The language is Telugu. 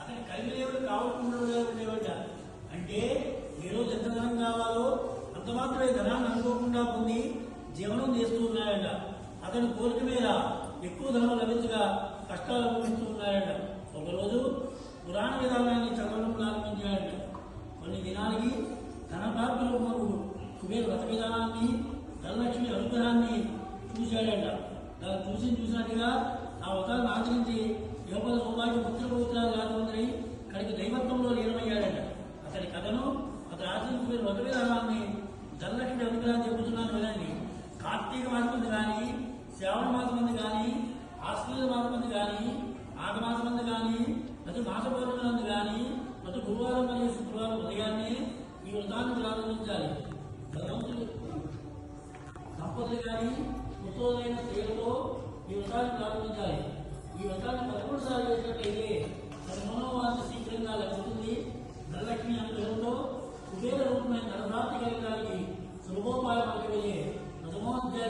అతని కలిగిలేవుడు కావకుండా ఉండేవాడ. అంటే ఏ రోజు ఎంత ధనం కావాలో అంత మాత్రమే ధనాన్ని అనుకోకుండా పొంది జీవనం చేస్తూ ఉన్నాయట. అతని కోరిక మీద ఎక్కువ ధనం లభించగా కష్టాలు అనుభవిస్తూ ఉన్నాయట. ఒకరోజు పురాణ విధానాన్ని చదవడం ప్రారంభించాడట. కొన్ని దినాలకి ధన ప్రాప్తిలో మరుగు కుబేర వ్రత విధానాన్ని ధనలక్ష్మి అనుగ్రహాన్ని చూశాడట. దాన్ని చూసినట్టుగా ఆ వ్రతాన్ని ఆచరించి యోపద సౌభాగ్య పుత్ర పవిత్రాలు రాజమండ్రి కడికి దైవత్వంలో లీనమయ్యాడట. అతని కథను అతను ఆచరించుకునే వ్రత విధానాన్ని ధనలక్ష్మి అనుగ్రహాన్ని చెబుతున్నాను వినండి. కార్తీక మాసం మంది కానీ, శ్రావణ మాసం మంది కానీ, ఆశ్వీజ మాసం మంది కానీ, ఆగమాసం మంది కానీ, ప్రతి మాస పౌర్ణమి మంది కానీ, ప్రతి గురువారం మరియు శుక్రవారం ఉదయాన్నే ఈ వ్రతాన్ని ప్రారంభించాలి. భగవంతుడు సంపదలు కానీ ఉత్తోదైన స్త్రీలతో ఈ వ్రతాన్ని ప్రారంభించాలి. ఈ వ్రతాన్ని 13 సార్లు చేసినట్లయితే తన మనోవాంఛ శీఘ్రంగా లభిస్తుంది. ధనలక్ష్మి అనుగ్రహంతో కుబేర రూపమైన ధనప్రాప్తి కలగడానికి సులభోపాయం కలిగే ప్రథమోధ్యాయ